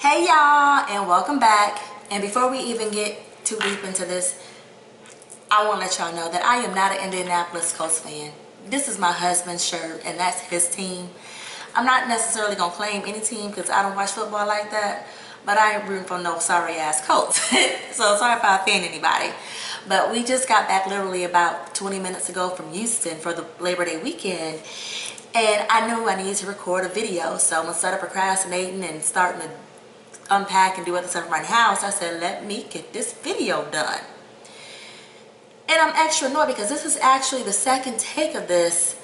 Hey y'all, and welcome back. And before we even get too deep into this, I want to let y'all know that I am not an Indianapolis Colts fan. This is my husband's shirt and that's his team. I'm not necessarily going to claim any team because I don't watch football like that, but I ain't rooting for no sorry ass Colts. So sorry if I offend anybody. But we just got back literally about 20 minutes ago from Houston for the Labor Day weekend. And I knew I needed to record a video, so instead of procrastinating and starting to unpack and do other stuff around the house, I said, let me get this video done. And I'm extra annoyed because this is actually the second take of this,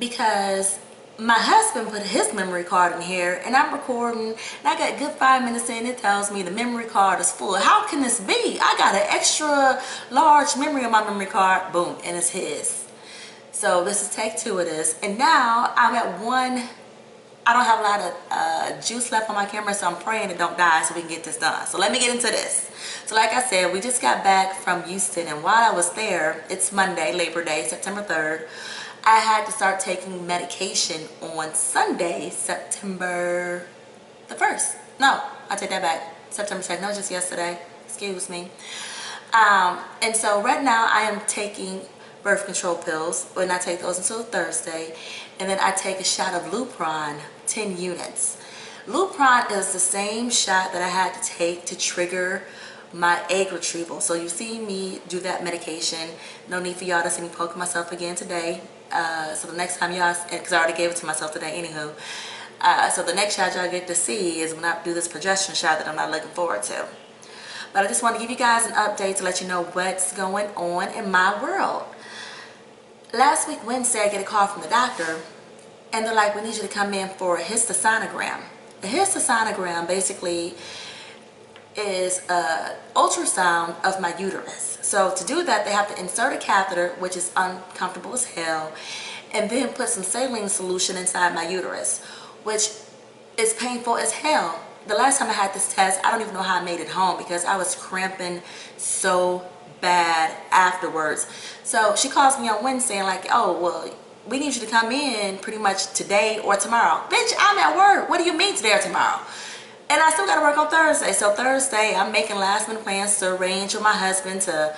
because my husband put his memory card in here and I'm recording and I got a good 5 minutes in, it tells me the memory card is full. How can this be? I got an extra large memory on my memory card, boom, and it's his. So this is take two of this, and now I'm at one. I don't have a lot of juice left on my camera, so I'm praying it don't die so we can get this done. So let me get into this. So like I said, we just got back from Houston, and while I was there, it's Monday, Labor Day, September 3rd. I had to start taking medication on Sunday, September the 1st. No, I take that back. September 2nd, no, just yesterday. Excuse me. And so right now I am taking birth control pills, and I take those until Thursday, and then I take a shot of Lupron, 10 units. Lupron is the same shot that I had to take to trigger my egg retrieval. So you see me do that medication. No need for y'all to see me poking myself again today. So the next time y'all, because I already gave it to myself today anywho, so the next shot y'all get to see is when I do this progesterone shot that I'm not looking forward to. But I just want to give you guys an update to let you know what's going on in my world. Last week, Wednesday, I get a call from the doctor, and they're like, we need you to come in for a hysterosonogram. A hysterosonogram basically is an ultrasound of my uterus. So to do that, they have to insert a catheter, which is uncomfortable as hell, and then put some saline solution inside my uterus, which is painful as hell. The last time I had this test, I don't even know how I made it home because I was cramping so bad afterwards. So she calls me on Wednesday and like, oh, well, we need you to come in pretty much today or tomorrow. Bitch, I'm at work. What do you mean today or tomorrow? And I still got to work on Thursday. So Thursday, I'm making last minute plans to arrange with my husband to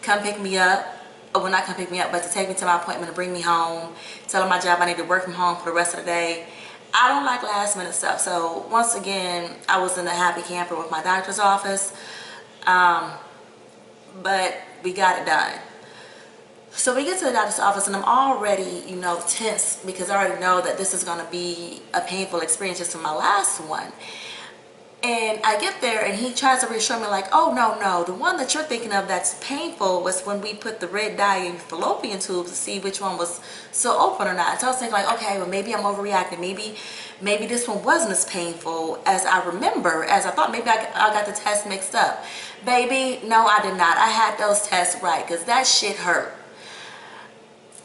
come pick me up. Or well, not come pick me up, but to take me to my appointment to bring me home. Tell him my job I need to work from home for the rest of the day. I don't like last minute stuff. So once again, I was in the happy camper with my doctor's office. But we got it done. So we get to the doctor's office and I'm already, tense because I already know that this is going to be a painful experience just from my last one. And I get there and he tries to reassure me like, oh, no, the one that you're thinking of that's painful was when we put the red dye in fallopian tubes to see which one was still open or not. So I was thinking like, okay, well, maybe I'm overreacting. Maybe this one wasn't as painful as I remember, as I thought. Maybe I got the test mixed up. Baby, no, I did not. I had those tests right because that shit hurt.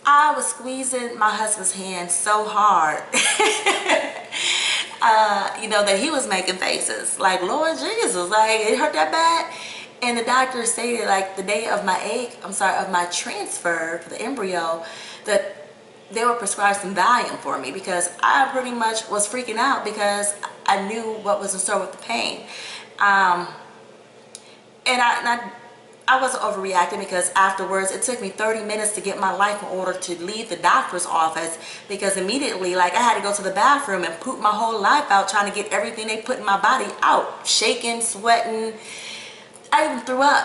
I was squeezing my husband's hand so hard. That he was making faces like, Lord Jesus, like it hurt that bad. And the doctor stated like the day of my transfer for the embryo, that they would prescribe some Valium for me because I pretty much was freaking out because I knew what was in store with the pain. And I wasn't overreacting because afterwards it took me 30 minutes to get my life in order to leave the doctor's office because immediately like I had to go to the bathroom and poop my whole life out trying to get everything they put in my body out, shaking, sweating. I even threw up.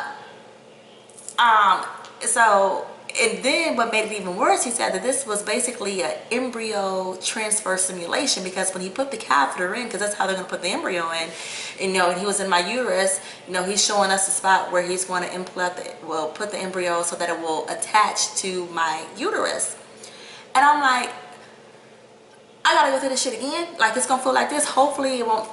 And then what made it even worse, he said that this was basically an embryo transfer simulation because when he put the catheter in, because that's how they're going to put the embryo in, and he was in my uterus, he's showing us the spot where he's going to put the embryo so that it will attach to my uterus. And I'm like, I got to go through this shit again? Like it's going to feel like this? Hopefully it won't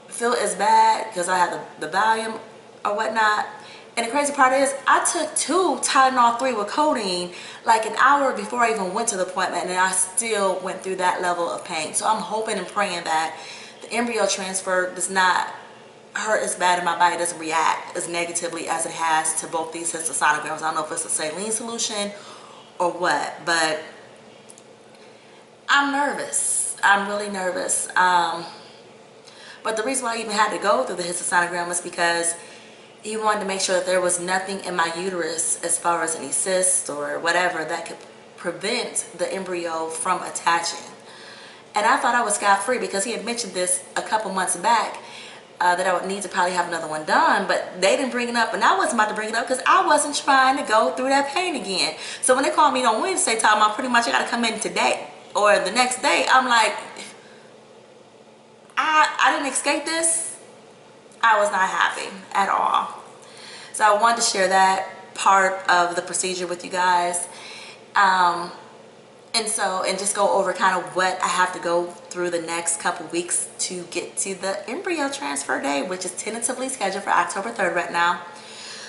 feel as bad because I have the Valium or whatnot. And the crazy part is I took 2 Tylenol 3 with codeine like an hour before I even went to the appointment, and I still went through that level of pain. So I'm hoping and praying that the embryo transfer does not hurt as bad and my body doesn't react as negatively as it has to both these hystosonograms. I don't know if it's a saline solution or what, but I'm nervous. I'm really nervous. But the reason why I even had to go through the hysterosonogram was because he wanted to make sure that there was nothing in my uterus as far as any cysts or whatever that could prevent the embryo from attaching. And I thought I was scot-free because he had mentioned this a couple months back, that I would need to probably have another one done, but they didn't bring it up, and I wasn't about to bring it up because I wasn't trying to go through that pain again. So when they called me on Wednesday talking about pretty much I got to come in today or the next day, I'm like, I didn't escape this. I was not happy at all. So I wanted to share that part of the procedure with you guys. And just go over kind of what I have to go through the next couple weeks to get to the embryo transfer day, which is tentatively scheduled for October 3rd right now.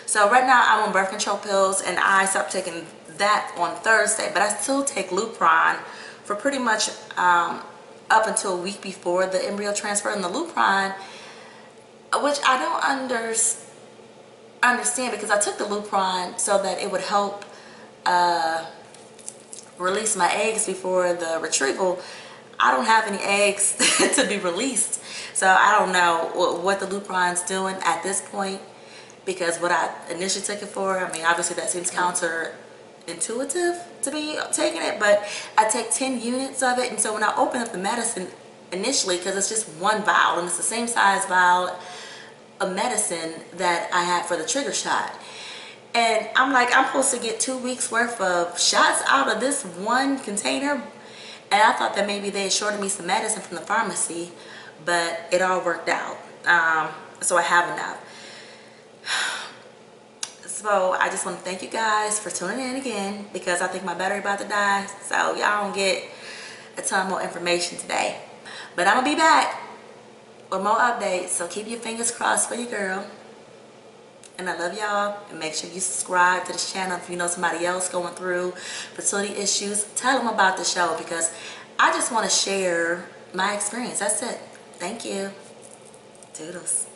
So right now I'm on birth control pills, and I stopped taking that on Thursday, but I still take Lupron for pretty much up until a week before the embryo transfer. And the Lupron, which I don't understand, because I took the Lupron so that it would help release my eggs before the retrieval. I don't have any eggs to be released, so I don't know what the Lupron's doing at this point, because what I initially took it for, I mean, obviously that seems counterintuitive to be taking it, but I take 10 units of it. And so when I open up the medicine initially, because it's just one vial and it's the same size vial of medicine that I had for the trigger shot, and I'm like, I'm supposed to get 2 weeks worth of shots out of this one container. And I thought that maybe they had shorted me some medicine from the pharmacy, but it all worked out. So I have enough. So I just want to thank you guys for tuning in again, because I think my battery about to die. So y'all don't get a ton more information today. But I'm going to be back with more updates. So keep your fingers crossed for your girl. And I love y'all, and make sure you subscribe to this channel. If you know somebody else going through fertility issues, tell them about the show, because I just want to share my experience. That's it. Thank you. Toodles.